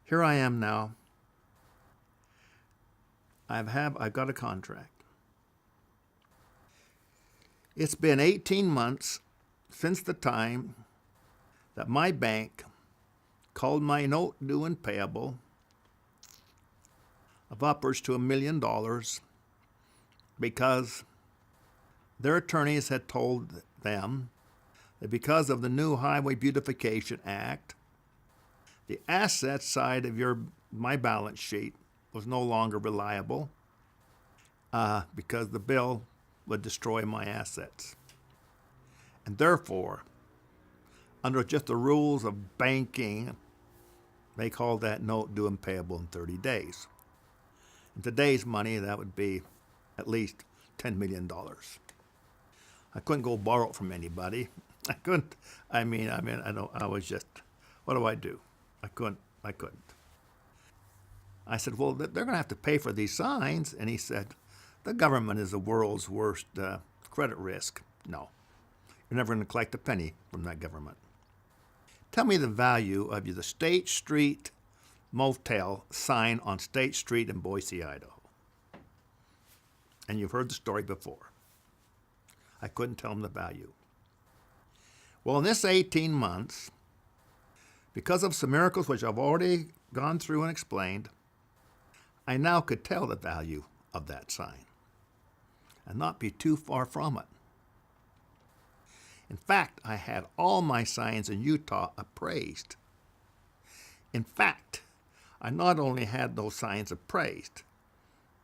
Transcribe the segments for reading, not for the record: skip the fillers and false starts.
Here I am now. I've got a contract. It's been 18 months since the time that my bank called my note due and payable of upwards to $1 million because their attorneys had told them that because of the new Highway Beautification Act, the asset side of my balance sheet was no longer reliable because the bill would destroy my assets. And therefore, under just the rules of banking, they called that note due and payable in 30 days. In today's money, that would be at least $10 million. I couldn't go borrow it from anybody. I couldn't. I was just, what do I do? I couldn't. I said, well, they're going to have to pay for these signs. And he said, the government is the world's worst credit risk. No, you're never going to collect a penny from that government. Tell me the value of the State Street Motel sign on State Street in Boise, Idaho. And you've heard the story before. I couldn't tell him the value. Well, in this 18 months, because of some miracles which I've already gone through and explained, I now could tell the value of that sign and not be too far from it. In fact, I had all my signs in Utah appraised. In fact, I not only had those signs appraised,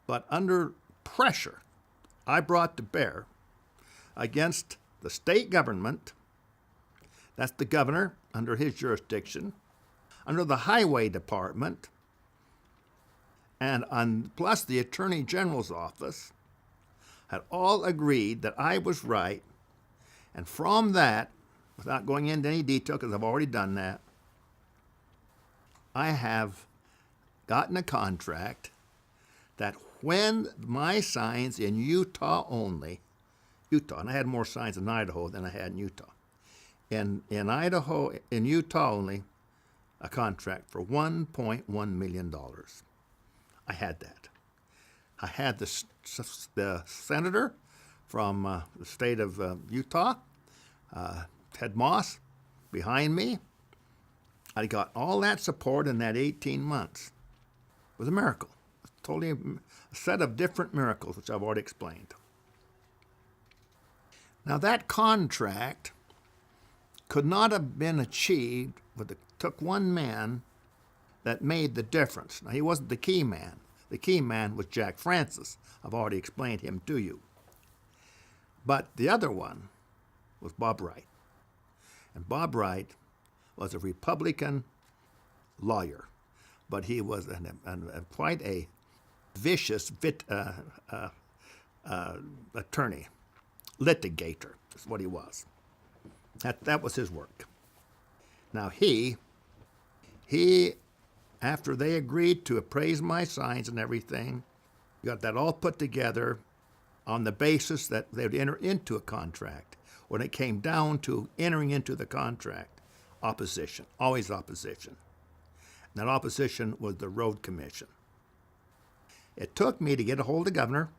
but under pressure I brought to bear against the state government, that's the governor under his jurisdiction, under the highway department, and plus the Attorney General's office, had all agreed that I was right. And from that, without going into any detail because I've already done that, I have gotten a contract that when my signs in Utah only, and I had more signs in Idaho than I had in Utah. In Utah only, a contract for $1.1 million. I had that. I had the senator from the state of Utah, Ted Moss, behind me. I got all that support in that 18 months. It was a miracle. Totally a set of different miracles, which I've already explained. Now that contract could not have been achieved, but it took one man that made the difference. Now he wasn't the key man. The key man was Jack Francis. I've already explained him to you. But the other one was Bob Wright. And Bob Wright was a Republican lawyer, but he was quite a vicious attorney, litigator is what he was. That was his work. Now he, after they agreed to appraise my signs and everything, got that all put together on the basis that they would enter into a contract. When it came down to entering into the contract, opposition, always opposition. And that opposition was the road commission. It took me to get a hold of the governor,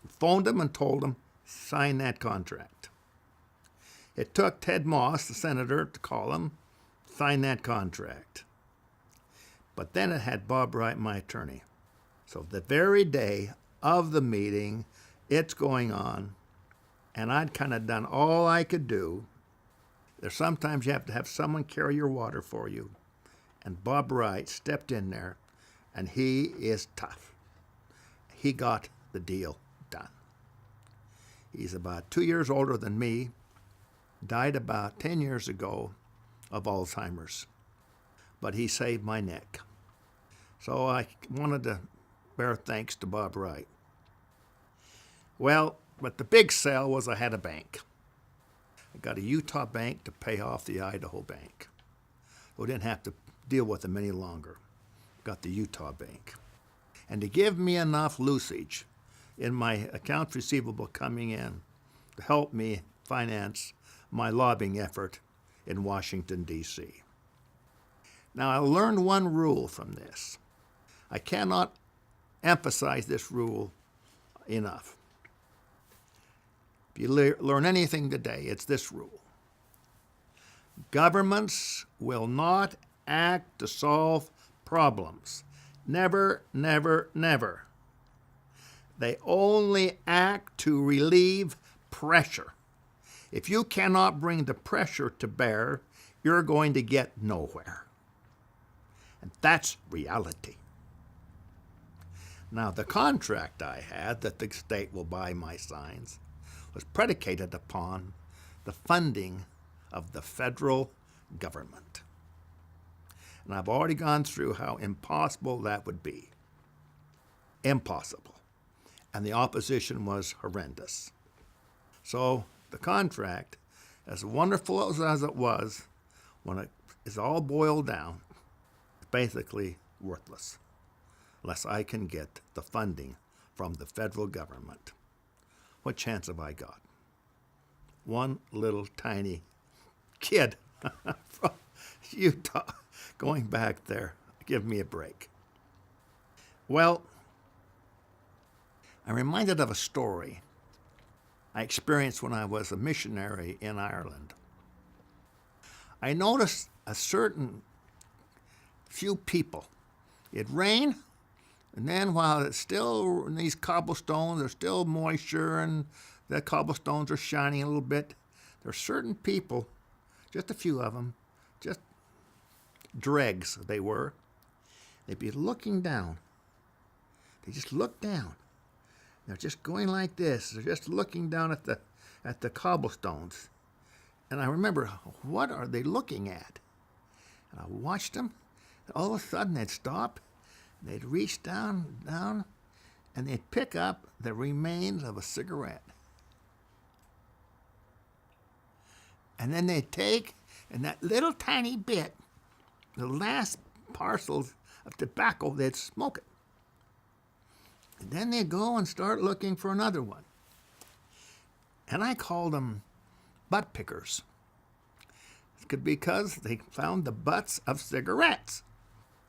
phoned him and told him, sign that contract. It took Ted Moss, the senator, to call him, sign that contract. But then it had Bob Wright, my attorney. So the very day of the meeting, it's going on, and I'd kind of done all I could do. There's sometimes you have to have someone carry your water for you. And Bob Wright stepped in there, and he is tough. He got the deal done. He's about 2 years older than me, died about 10 years ago of Alzheimer's, but he saved my neck. So I wanted to bear thanks to Bob Wright. Well, but the big sell was I had a bank. I got a Utah bank to pay off the Idaho bank. We didn't have to deal with them any longer. Got the Utah bank. And to give me enough usage in my accounts receivable coming in to help me finance my lobbying effort in Washington, D.C. Now, I learned one rule from this. I cannot emphasize this rule enough. If you learn anything today, it's this rule. Governments will not act to solve problems. Never, never, never. They only act to relieve pressure. If you cannot bring the pressure to bear, you're going to get nowhere. And that's reality. Now, the contract I had that the state will buy my signs was predicated upon the funding of the federal government. And I've already gone through how impossible that would be. Impossible. And the opposition was horrendous. So the contract, as wonderful as it was, when it is all boiled down, is basically worthless unless I can get the funding from the federal government. What chance have I got? One little tiny kid from Utah going back there. Give me a break. Well, I'm reminded of a story I experienced when I was a missionary in Ireland. I noticed a certain few people. It'd rain, and then while it's still in these cobblestones, there's still moisture, and the cobblestones are shining a little bit. There are certain people, just a few of them, just dregs they were. They'd be looking down. They just look down. They're just going like this. They're just looking down at the cobblestones. And I remember, what are they looking at? And I watched them, and all of a sudden they'd stop, and they'd reach down, and they'd pick up the remains of a cigarette. And then they'd take, and that little tiny bit, the last parcels of tobacco, they'd smoke it. And then they'd go and start looking for another one. And I called them butt pickers. Because they found the butts of cigarettes.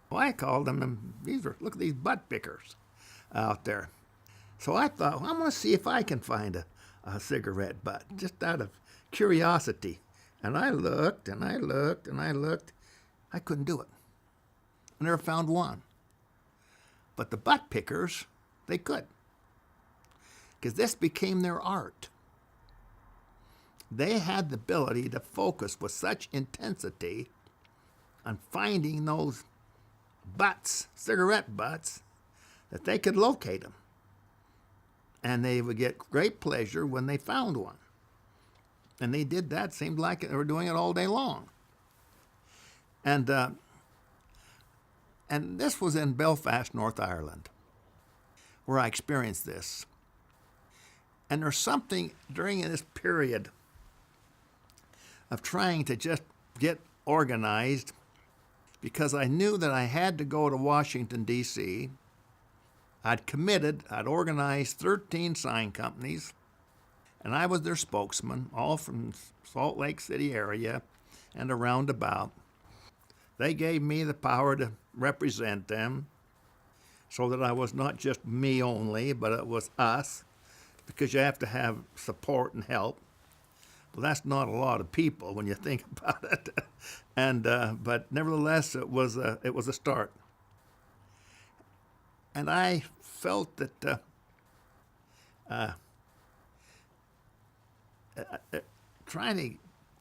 Well, I called them, look at these butt pickers out there. So I thought, well, I'm going to see if I can find a cigarette butt, just out of curiosity. And I looked, and I looked, and I looked. I couldn't do it. I never found one. But the butt pickers, they could. Because this became their art. They had the ability to focus with such intensity on finding those butts, cigarette butts, that they could locate them. And they would get great pleasure when they found one. And they did that, seemed like they were doing it all day long. And this was in Belfast, North Ireland, where I experienced this. And there's something during this period of trying to just get organized, because I knew that I had to go to Washington, D.C. I'd organized 13 sign companies, and I was their spokesman, all from Salt Lake City area and around about. They gave me the power to represent them, so that I was not just me only, but it was us, because you have to have support and help. Well, that's not a lot of people when you think about it, but nevertheless, it was a start. And I felt that trying to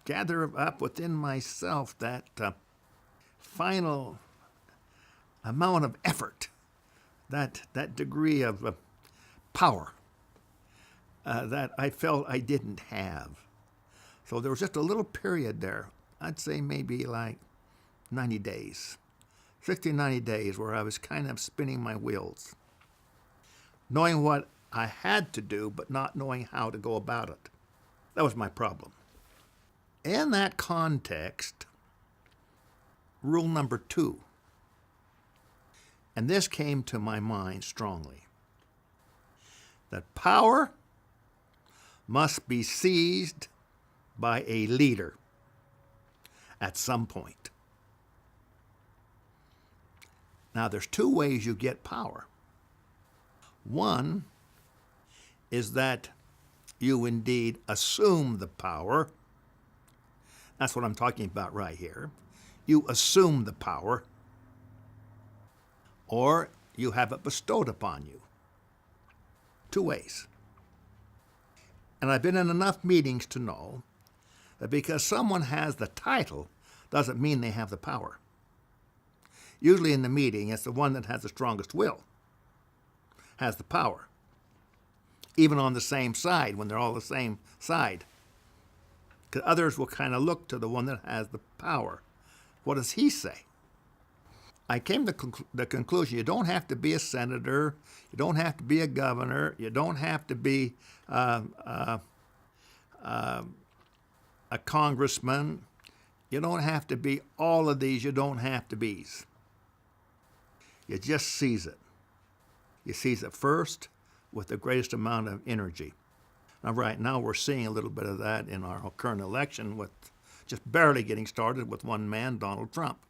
gather up within myself that final amount of effort, that degree of power that I felt I didn't have. So there was just a little period there, I'd say maybe like 90 days, 60, 90 days, where I was kind of spinning my wheels, knowing what I had to do, but not knowing how to go about it. That was my problem. In that context, rule number 2, and this came to my mind strongly, that power must be seized by a leader at some point. Now, there's two ways you get power. One is that you indeed assume the power. That's what I'm talking about right here. You assume the power, or you have it bestowed upon you. Two ways. And I've been in enough meetings to know that because someone has the title doesn't mean they have the power. Usually in the meeting, it's the one that has the strongest will, has the power. Even on the same side, when they're all the same side. Because others will kind of look to the one that has the power. What does he say? I came to the conclusion you don't have to be a senator, you don't have to be a governor, you don't have to be a congressman, you don't have to be all of these, you don't have to be. You just seize it. You seize it first with the greatest amount of energy. Now, right now we're seeing a little bit of that in our current election with just barely getting started with one man, Donald Trump.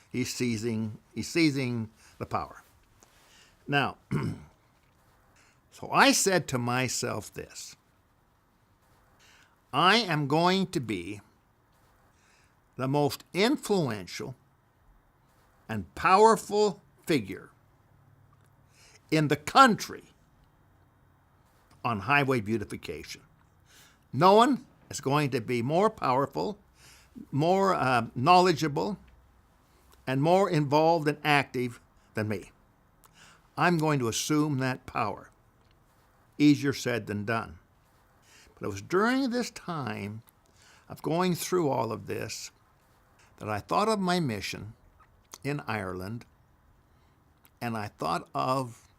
He's seizing the power. Now, so I said to myself this: I am going to be the most influential and powerful figure in the country on highway beautification. No one is going to be more powerful, more knowledgeable, and more involved and active than me. I'm going to assume that power. Easier said than done. But it was during this time of going through all of this that I thought of my mission in Ireland, and I thought of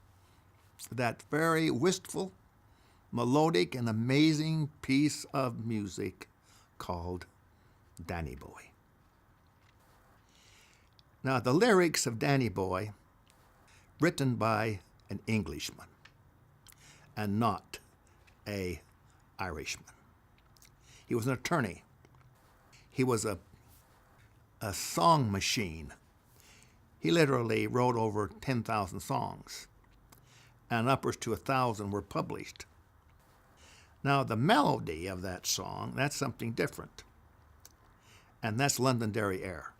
that very wistful, melodic, and amazing piece of music called Danny Boy. Now, the lyrics of Danny Boy, written by an Englishman and not an Irishman. He was an attorney. He was a song machine. He literally wrote over 10,000 songs, and upwards to 1,000 were published. Now, the melody of that song, that's something different, and that's Londonderry Air.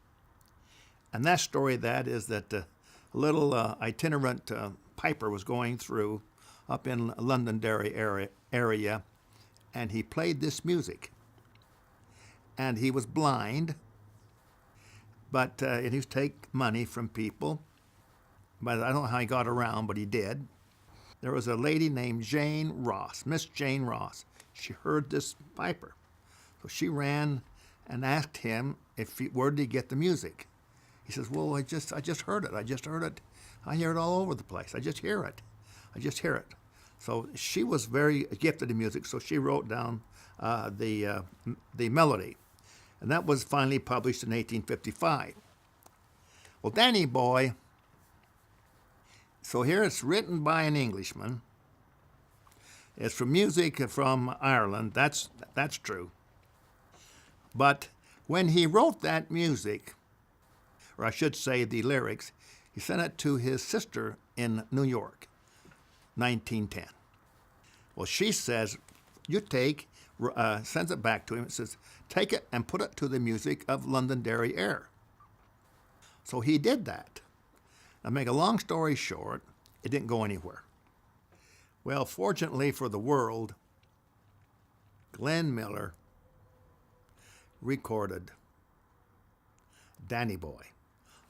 And that story, that is that a little itinerant piper was going through up in Londonderry area, and he played this music. And he was blind, but and he used to take money from people. But I don't know how he got around, but he did. There was a lady named Jane Ross, Miss Jane Ross. She heard this piper. So she ran and asked him where did he get the music. He says, well, I just heard it. I just heard it. I hear it all over the place. I just hear it. So she was very gifted in music, so she wrote down the melody. And that was finally published in 1855. Well, Danny Boy, so here it's written by an Englishman. It's from music from Ireland. That's true. But when he wrote that music, or I should say the lyrics, he sent it to his sister in New York, 1910. Well, she says, sends it back to him. It says, take it and put it to the music of Londonderry Air. So he did that. Now, make a long story short, it didn't go anywhere. Well, fortunately for the world, Glenn Miller recorded Danny Boy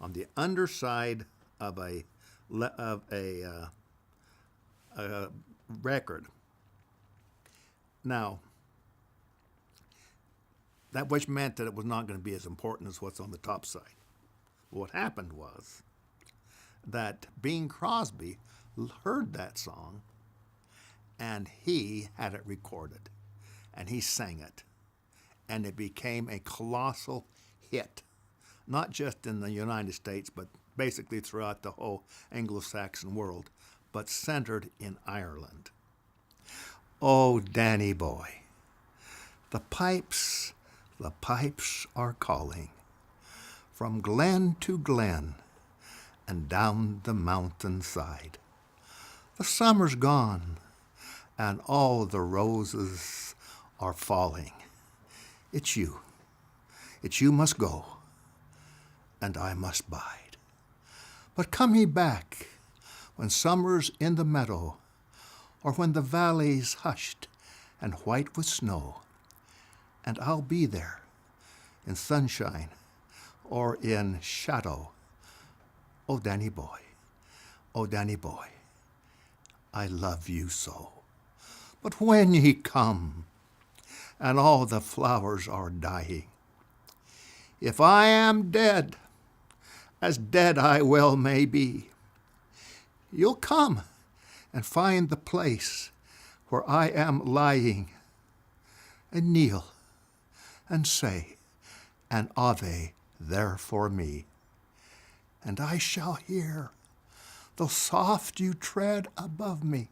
on the underside of a record. Now, that which meant that it was not going to be as important as what's on the top side. What happened was that Bing Crosby heard that song, and he had it recorded, and he sang it, and it became a colossal hit, not just in the United States, but basically throughout the whole Anglo-Saxon world, but centered in Ireland. Oh, Danny Boy, the pipes are calling from glen to glen and down the mountainside. The summer's gone, and all the roses are falling. It's you. It's you must go, and I must bide. But come ye back when summer's in the meadow, or when the valley's hushed and white with snow, and I'll be there in sunshine or in shadow. Oh, Danny boy, oh, Danny boy, I love you so. But when ye come, and all the flowers are dying, if I am dead, as dead I well may be, you'll come and find the place where I am lying, and kneel and say an Ave there for me. And I shall hear, though soft you tread above me,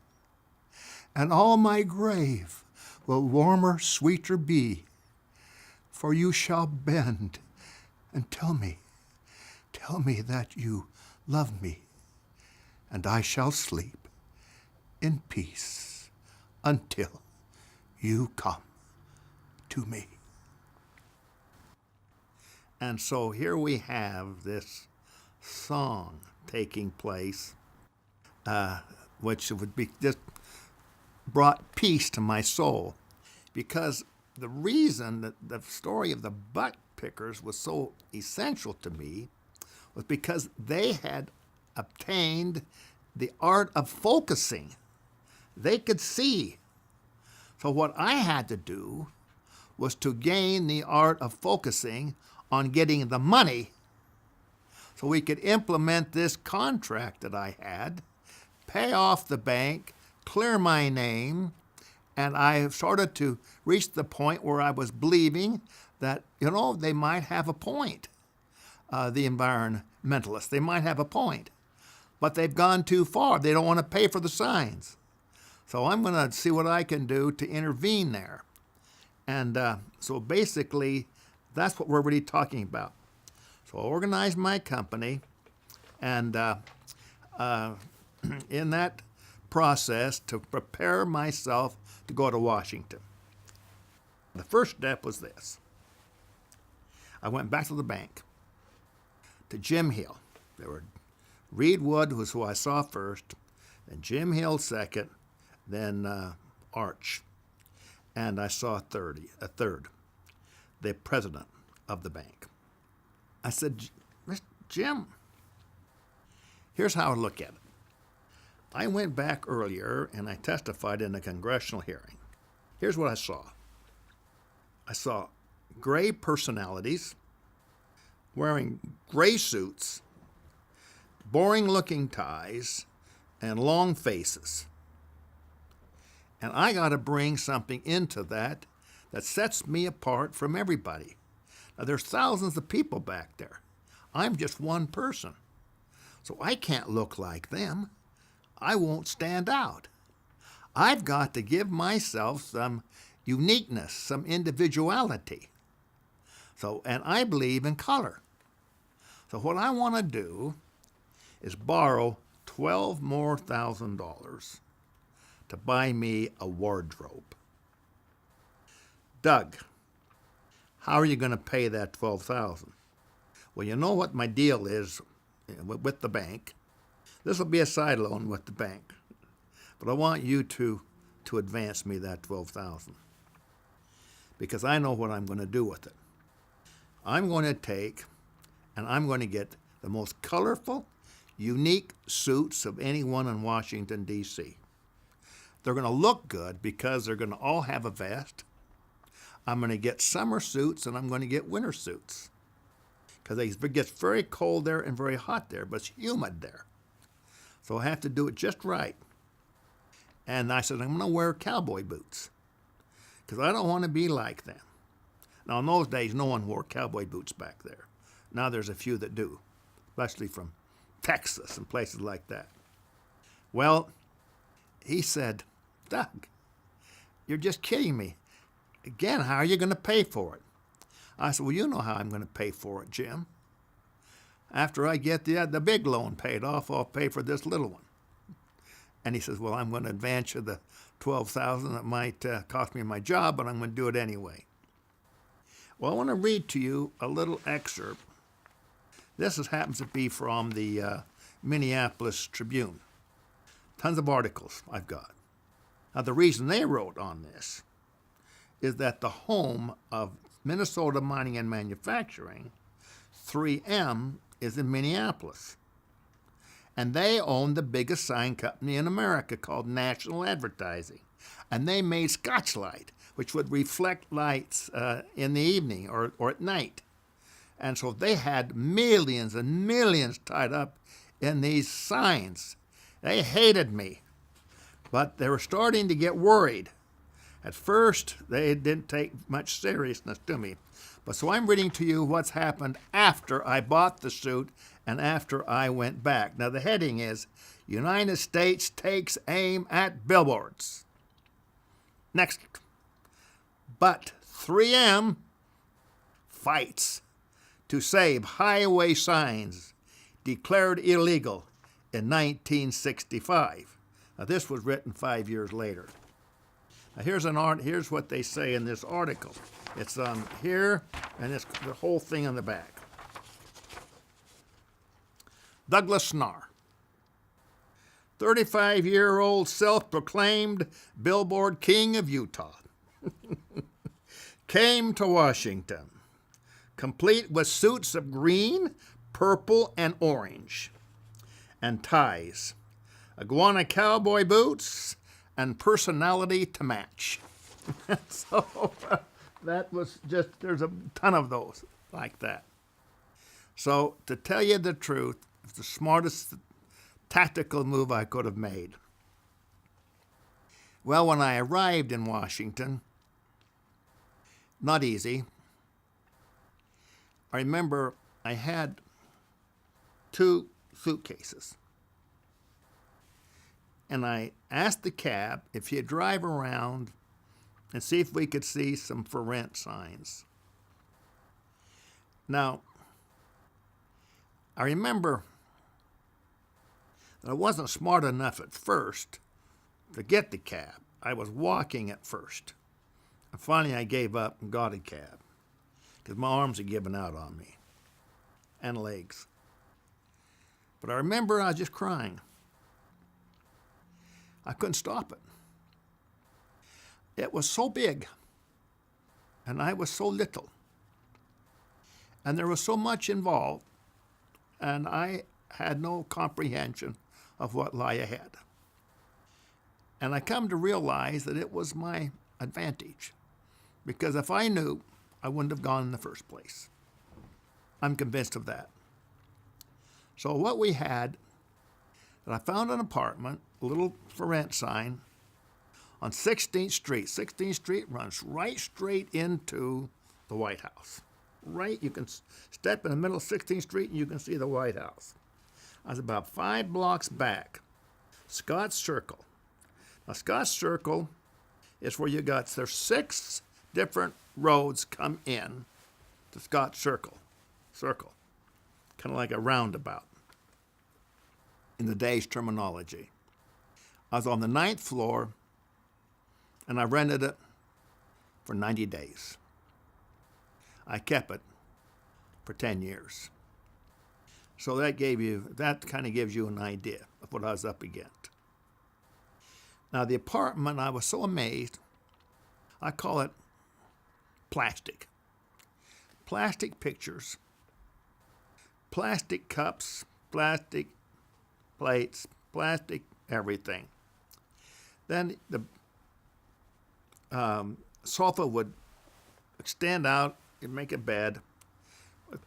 and all my grave will warmer, sweeter be, for you shall bend and tell me that you love me, and I shall sleep in peace until you come to me. And so here we have this song taking place, which would be just brought peace to my soul, because the reason that the story of the butt pickers was so essential to me was because they had obtained the art of focusing. They could see. So what I had to do was to gain the art of focusing on getting the money so we could implement this contract that I had, pay off the bank, clear my name, and I started to reach the point where I was believing that, they might have a point, the environmentalists. They might have a point, but they've gone too far. They don't want to pay for the signs. So I'm going to see what I can do to intervene there. And so basically, that's what we're really talking about. So I organized my company, and in that process, to prepare myself to go to Washington. The first step was this. I went back to the bank, to Jim Hill. There were Reed Wood was who I saw first, then Jim Hill second, then Arch, and I saw a third, the president of the bank. I said, Jim, here's how I look at it. I went back earlier and I testified in a congressional hearing. Here's what I saw. I saw gray personalities wearing gray suits, boring-looking ties, and long faces. And I got to bring something into that sets me apart from everybody. Now, there's thousands of people back there. I'm just one person. So I can't look like them. I won't stand out. I've got to give myself some uniqueness, some individuality. And I believe in color. So what I want to do is borrow $12,000 more to buy me a wardrobe. Doug, how are you going to pay that $12,000? Well, you know what my deal is with the bank. This will be a side loan with the bank, but I want you to advance me that $12,000 because I know what I'm going to do with it. I'm going to take and I'm going to get the most colorful, unique suits of anyone in Washington, D.C. They're going to look good because they're going to all have a vest. I'm going to get summer suits and I'm going to get winter suits because it gets very cold there and very hot there, but it's humid there. So I have to do it just right. And I said, I'm going to wear cowboy boots because I don't want to be like them. Now, in those days, no one wore cowboy boots back there. Now there's a few that do, especially from Texas and places like that. Well, he said, Doug, you're just kidding me. Again, how are you going to pay for it? I said, well, you know how I'm going to pay for it, Jim. after I get the big loan paid off, I'll pay for this little one. And he says, well, I'm going to advance you the $12,000 that might cost me my job, but I'm going to do it anyway. Well, I want to read to you a little excerpt. Happens to be from the Minneapolis Tribune. Tons of articles I've got. Now, the reason they wrote on this is that the home of Minnesota Mining and Manufacturing, 3M, is in Minneapolis. And they own the biggest sign company in America called National Advertising. And they made Scotchlight, which would reflect lights in the evening or at night. And so they had millions and millions tied up in these signs. They hated me, but they were starting to get worried. At first, they didn't take much seriousness to me. But so I'm reading to you what's happened after I bought the suit and after I went back. Now, the heading is, United States takes aim at billboards. Next. But 3M fights to save highway signs declared illegal in 1965. Now, this was written 5 years later. Now, here's what they say in this article. It's here, and it's the whole thing on the back. Douglas Snarr, 35-year-old self-proclaimed billboard king of Utah, came to Washington, complete with suits of green, purple, and orange, and ties, iguana cowboy boots, and personality to match. So that was just, there's a ton of those like that. So to tell you the truth, it's the smartest tactical move I could have made. Well, when I arrived in Washington, not easy. I remember I had 2 suitcases. And I asked the cab if he'd drive around and see if we could see some for rent signs. Now, I remember that I wasn't smart enough at first to get the cab. I was walking at first. And finally, I gave up and got a cab because my arms had given out on me and legs. But I remember I was just crying. I couldn't stop it. It was so big, and I was so little, and there was so much involved, and I had no comprehension of what lay ahead. And I come to realize that it was my advantage, because if I knew, I wouldn't have gone in the first place. I'm convinced of that. So what we had, that I found an apartment, a little for rent sign, on 16th Street. 16th Street runs right straight into the White House. Right, you can step in the middle of 16th Street and you can see the White House. I was about 5 blocks back. Scotts Circle. Now, Scotts Circle is where there's 6 different roads come in to Scotts Circle. Kind of like a roundabout in the day's terminology. I was on the 9th floor, and I rented it for 90 days. I kept it for 10 years. So that kind of gives you an idea of what I was up against. Now, the apartment, I was so amazed, I call it plastic. Plastic pictures, plastic cups, plastic plates, plastic everything. Then the sofa would extend out and make a bed with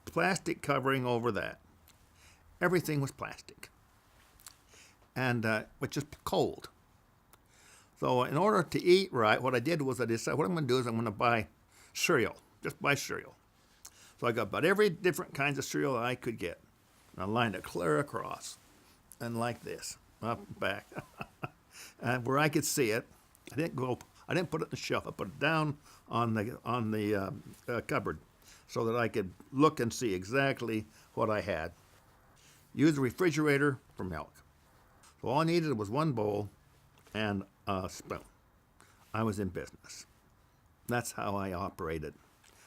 plastic covering over that. Everything was plastic, and which is cold. So in order to eat right, what I did was I decided what I'm going to do is I'm going to buy cereal, just buy cereal. So I got about every different kinds of cereal I could get, and I lined it clear across, and like this, up and back, and where I could see it. I didn't put it on the shelf. I put it down on the cupboard so that I could look and see exactly what I had. Use the refrigerator for milk. So all I needed was one bowl and a spoon. I was in business. That's how I operated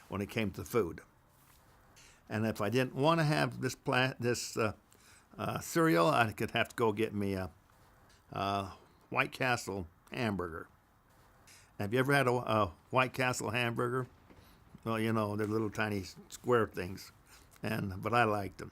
when it came to food. And if I didn't want to have this cereal, I could have to go get me a White Castle hamburger. Have you ever had a White Castle hamburger? Well, you know, they're little tiny square things, but I liked them.